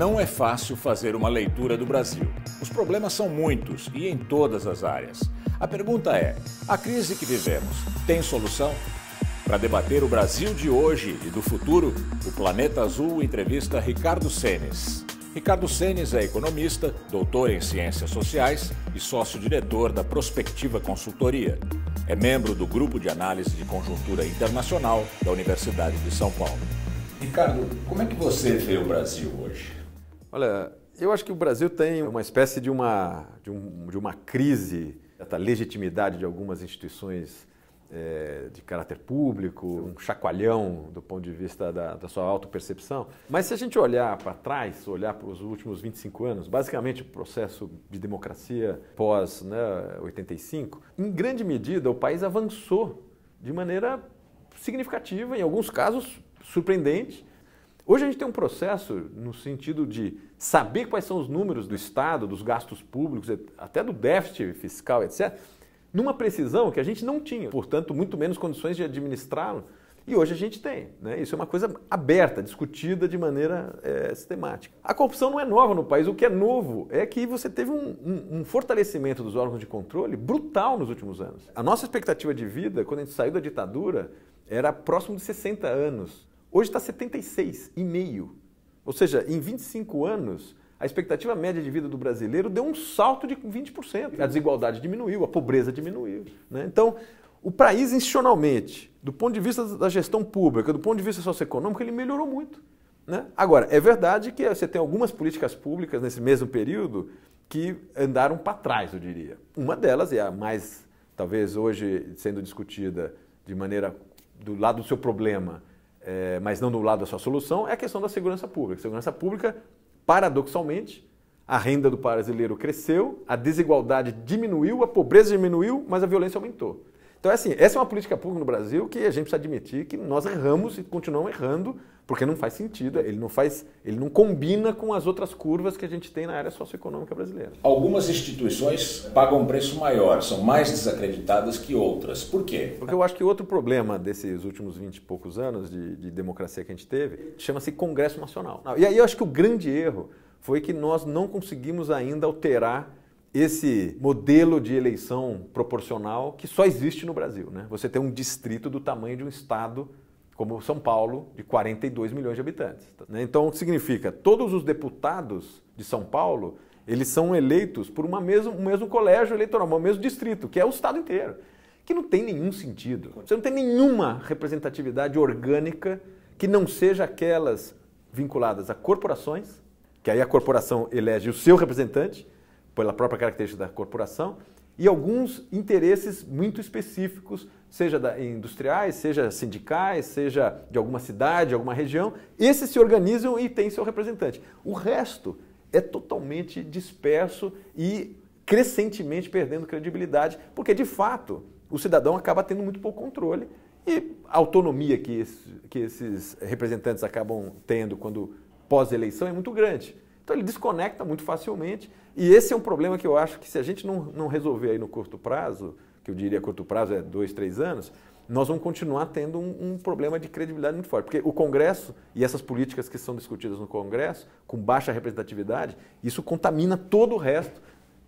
Não é fácil fazer uma leitura do Brasil. Os problemas são muitos e em todas as áreas. A pergunta é: a crise que vivemos tem solução? Para debater o Brasil de hoje e do futuro, o Planeta Azul entrevista Ricardo Senes. Ricardo Senes é economista, doutor em Ciências Sociais e sócio-diretor da Prospectiva Consultoria. É membro do Grupo de Análise de Conjuntura Internacional da Universidade de São Paulo. Ricardo, como é que você vê o Brasil hoje? Olha, eu acho que o Brasil tem uma espécie de uma crise da legitimidade de algumas instituições de caráter público, um chacoalhão do ponto de vista da sua autopercepção. Mas se a gente olhar para trás, olhar para os últimos 25 anos, basicamente o processo de democracia pós 85, em grande medida o país avançou de maneira significativa, em alguns casos surpreendente. Hoje a gente tem um processo no sentido de saber quais são os números do Estado, dos gastos públicos, até do déficit fiscal, etc., numa precisão que a gente não tinha, portanto, muito menos condições de administrá-lo, e hoje a gente tem. Isso é uma coisa aberta, discutida de maneira sistemática. A corrupção não é nova no país, o que é novo é que você teve um fortalecimento dos órgãos de controle brutal nos últimos anos. A nossa expectativa de vida, quando a gente saiu da ditadura, era próximo de 60 anos. Hoje está 76,5. Ou seja, em 25 anos, a expectativa média de vida do brasileiro deu um salto de 20%. A desigualdade diminuiu, a pobreza diminuiu. Então, o país institucionalmente, do ponto de vista da gestão pública, do ponto de vista socioeconômico, ele melhorou muito. Agora, é verdade que você tem algumas políticas públicas nesse mesmo período que andaram para trás, eu diria. Uma delas, e a mais, talvez hoje sendo discutida de maneira do lado do seu problema, mas não do lado da sua solução, é a questão da segurança pública. A segurança pública, paradoxalmente, a renda do brasileiro cresceu, a desigualdade diminuiu, a pobreza diminuiu, mas a violência aumentou. Então, essa é uma política pública no Brasil que a gente precisa admitir que nós erramos e continuamos errando, porque não faz sentido, ele não combina com as outras curvas que a gente tem na área socioeconômica brasileira. Algumas instituições pagam um preço maior, são mais desacreditadas que outras. Por quê? Porque eu acho que outro problema desses últimos 20 e poucos anos de democracia que a gente teve chama-se Congresso Nacional. E aí eu acho que o grande erro foi que nós não conseguimos ainda alterar esse modelo de eleição proporcional que só existe no Brasil. Você tem um distrito do tamanho de um estado como São Paulo, de 42 milhões de habitantes. Então, o que significa? Todos os deputados de São Paulo, eles são eleitos por um mesmo colégio eleitoral, um mesmo distrito, que é o estado inteiro, que não tem nenhum sentido. Você não tem nenhuma representatividade orgânica que não seja aquelas vinculadas a corporações, que aí a corporação elege o seu representante, pela própria característica da corporação, e alguns interesses muito específicos, seja industriais, seja sindicais, seja de alguma cidade, alguma região, esses se organizam e têm seu representante. O resto é totalmente disperso e crescentemente perdendo credibilidade, porque de fato o cidadão acaba tendo muito pouco controle e a autonomia que esses representantes acabam tendo quando pós-eleição é muito grande. Então ele desconecta muito facilmente e esse é um problema que eu acho que se a gente não resolver aí no curto prazo, que eu diria curto prazo é 2, 3 anos, nós vamos continuar tendo um problema de credibilidade muito forte. Porque o Congresso e essas políticas que são discutidas no Congresso, com baixa representatividade, isso contamina todo o resto,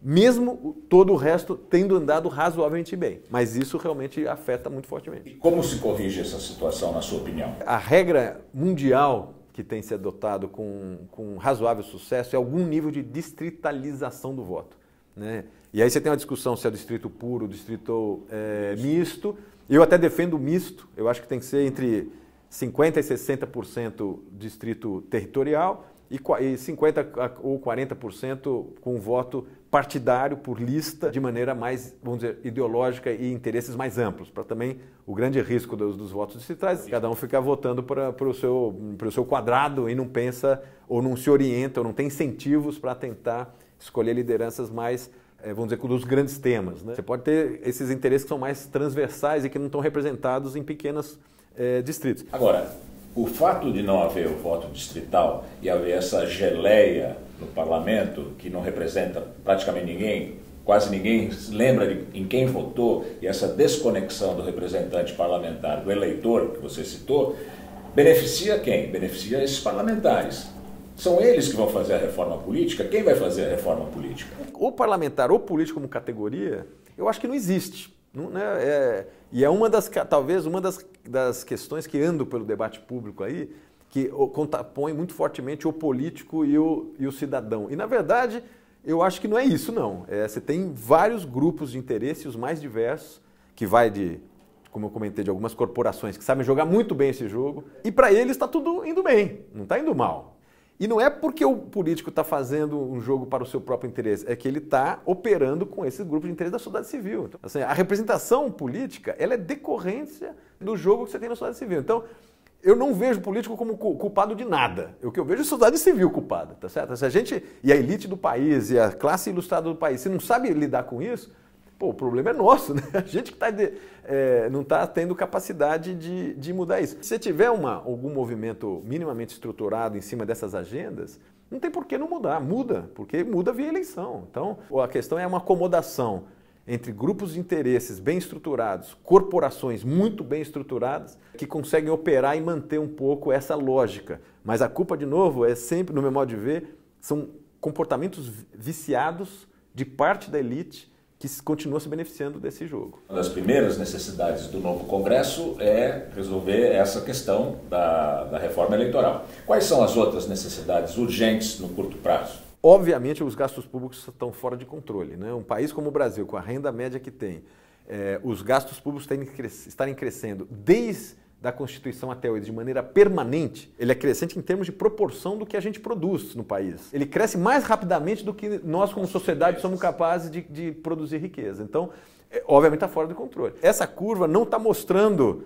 mesmo todo o resto tendo andado razoavelmente bem. Mas isso realmente afeta muito fortemente. E como se corrige essa situação, na sua opinião? A regra mundial que tem se adotado com razoável sucesso é algum nível de distritalização do voto. E aí você tem uma discussão se é distrito puro, distrito misto. Eu até defendo o misto, eu acho que tem que ser entre 50% e 60% distrito territorial e 50% ou 40% com voto partidário por lista, de maneira mais, vamos dizer, ideológica e interesses mais amplos, para também o grande risco dos votos distritais, cada um ficar votando para o seu quadrado e não pensa, ou não se orienta, ou não tem incentivos para tentar escolher lideranças mais, vamos dizer, dos grandes temas. Você pode ter esses interesses que são mais transversais e que não estão representados em pequenos distritos. Agora, o fato de não haver o voto distrital e haver essa geleia no parlamento, que não representa praticamente ninguém, quase ninguém se lembra em quem votou, e essa desconexão do representante parlamentar, do eleitor que você citou, beneficia quem? Beneficia esses parlamentares. São eles que vão fazer a reforma política? Quem vai fazer a reforma política? O parlamentar ou político como categoria, eu acho que não existe. Não, né? E é talvez uma das questões que andam pelo debate público aí, que contrapõe muito fortemente o político e o cidadão. E, na verdade, eu acho que não é isso, não. Você tem vários grupos de interesse, os mais diversos, que vai de, como eu comentei, de algumas corporações que sabem jogar muito bem esse jogo, e para eles está tudo indo bem, não está indo mal. E não é porque o político está fazendo um jogo para o seu próprio interesse, é que ele está operando com esse grupo de interesse da sociedade civil. Então, assim, a representação política, ela é decorrência do jogo que você tem na sociedade civil. Então, eu não vejo o político como culpado de nada. O que eu vejo é a sociedade civil culpada, tá certo? Se a gente, e a elite do país, e a classe ilustrada do país, se não sabe lidar com isso, pô, o problema é nosso, né? A gente que não está tendo capacidade de mudar isso. Se tiver algum movimento minimamente estruturado em cima dessas agendas, não tem por que não mudar. Muda, porque muda via eleição. Então, a questão é uma acomodação entre grupos de interesses bem estruturados, corporações muito bem estruturadas, que conseguem operar e manter um pouco essa lógica. Mas a culpa, de novo, é sempre, no meu modo de ver, são comportamentos viciados de parte da elite que continua se beneficiando desse jogo. Uma das primeiras necessidades do novo Congresso é resolver essa questão da reforma eleitoral. Quais são as outras necessidades urgentes no curto prazo? Obviamente, os gastos públicos estão fora de controle, né? Um país como o Brasil, com a renda média que tem, os gastos públicos estarem crescendo desde a Constituição até hoje de maneira permanente, ele é crescente em termos de proporção do que a gente produz no país. Ele cresce mais rapidamente do que nós, como sociedade, somos capazes de produzir riqueza. Então, obviamente, está fora de controle. Essa curva não está mostrando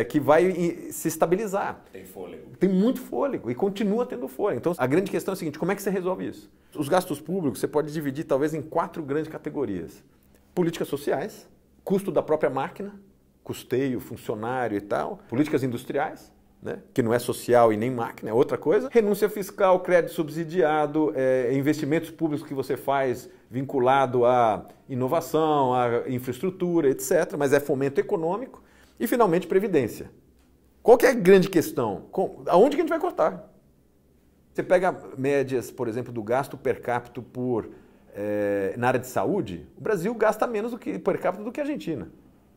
que vai se estabilizar. Tem fôlego. Tem muito fôlego e continua tendo fôlego. Então, a grande questão é a seguinte: como é que você resolve isso? Os gastos públicos você pode dividir talvez em 4 grandes categorias. Políticas sociais, custo da própria máquina, custeio, funcionário e tal. Políticas industriais, né? Que não é social e nem máquina, é outra coisa. Renúncia fiscal, crédito subsidiado, investimentos públicos que você faz vinculado à inovação, à infraestrutura, etc. Mas é fomento econômico. E, finalmente, previdência. Qual que é a grande questão? Aonde que a gente vai cortar? Você pega médias, por exemplo, do gasto per capita na área de saúde, o Brasil gasta menos per capita do que a Argentina.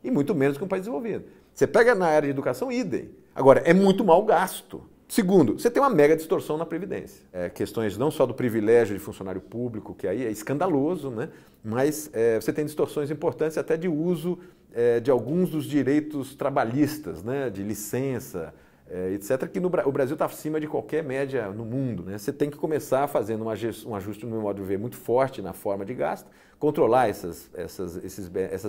E muito menos que um país desenvolvido. Você pega na área de educação, idem. Agora, é muito mal gasto. Segundo, você tem uma mega distorção na Previdência. Questões não só do privilégio de funcionário público, que aí é escandaloso, né? Mas você tem distorções importantes até de uso de alguns dos direitos trabalhistas, né? De licença, etc., que o Brasil está acima de qualquer média no mundo, né? Você tem que começar fazendo um ajuste, no meu modo de ver, muito forte na forma de gasto, controlar essas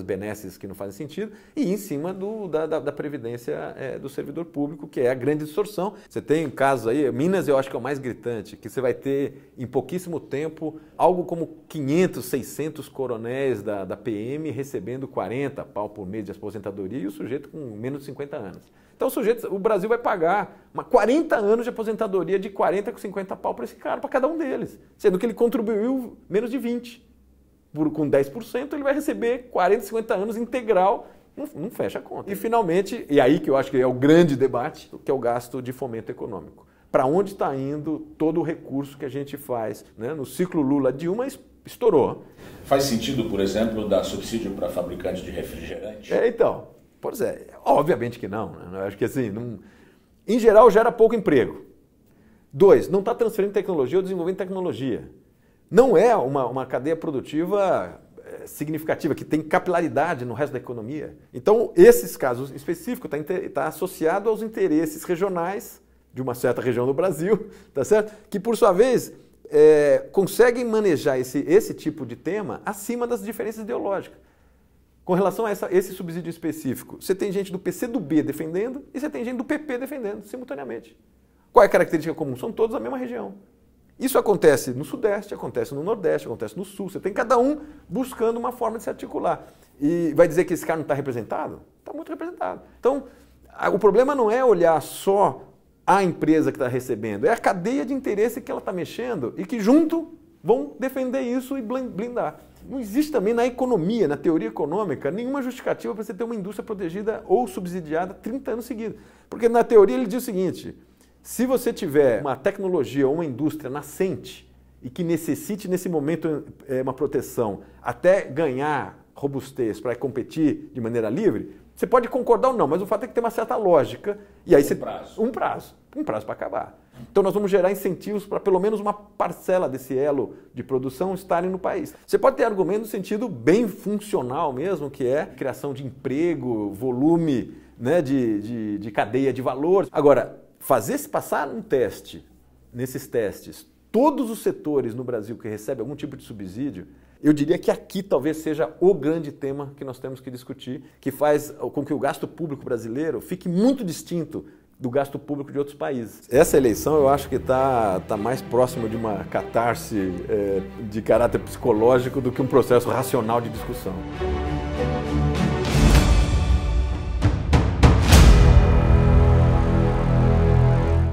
benesses que não fazem sentido e ir em cima da previdência do servidor público, que é a grande distorção. Você tem casos aí, Minas eu acho que é o mais gritante, que você vai ter em pouquíssimo tempo algo como 500, 600 coronéis da PM recebendo 40 pau por mês de aposentadoria e o sujeito com menos de 50 anos. Então o Brasil vai pagar 40 anos de aposentadoria de 40 com 50 pau para esse cara, para cada um deles, sendo que ele contribuiu menos de 20. Com 10%, ele vai receber 40, 50 anos integral, não fecha a conta. E, finalmente, e aí que eu acho que é o grande debate, que é o gasto de fomento econômico. Para onde está indo todo o recurso que a gente faz? Né? No ciclo Lula-Dilma estourou. Faz sentido, por exemplo, dar subsídio para fabricantes de refrigerante? Então, pois obviamente que não. Né? Eu acho que assim, em geral gera pouco emprego. 2, não está transferindo tecnologia ou desenvolvendo tecnologia. Não é uma cadeia produtiva significativa, que tem capilaridade no resto da economia. Então, esses casos específicos está associado aos interesses regionais de uma certa região do Brasil, tá certo? Que, por sua vez, conseguem manejar esse tipo de tema acima das diferenças ideológicas. Com relação a esse subsídio específico, você tem gente do PCdoB defendendo e você tem gente do PP defendendo simultaneamente. Qual é a característica comum? São todos da mesma região. Isso acontece no Sudeste, acontece no Nordeste, acontece no Sul. Você tem cada um buscando uma forma de se articular. E vai dizer que esse cara não está representado? Está muito representado. Então, o problema não é olhar só a empresa que está recebendo, é a cadeia de interesse que ela está mexendo e que junto vão defender isso e blindar. Não existe também na economia, na teoria econômica, nenhuma justificativa para você ter uma indústria protegida ou subsidiada 30 anos seguidos. Porque na teoria ele diz o seguinte: Se você tiver uma tecnologia ou uma indústria nascente e que necessite nesse momento uma proteção até ganhar robustez para competir de maneira livre, você pode concordar ou não, mas o fato é que tem uma certa lógica e aí um prazo para acabar. Então nós vamos gerar incentivos para pelo menos uma parcela desse elo de produção estarem no país. Você pode ter argumento no sentido bem funcional mesmo, que é criação de emprego, volume, né, de cadeia de valor. Agora, passar um teste, nesses testes, todos os setores no Brasil que recebem algum tipo de subsídio, eu diria que aqui talvez seja o grande tema que nós temos que discutir, que faz com que o gasto público brasileiro fique muito distinto do gasto público de outros países. Essa eleição eu acho que está mais próximo de uma catarse de caráter psicológico do que um processo racional de discussão.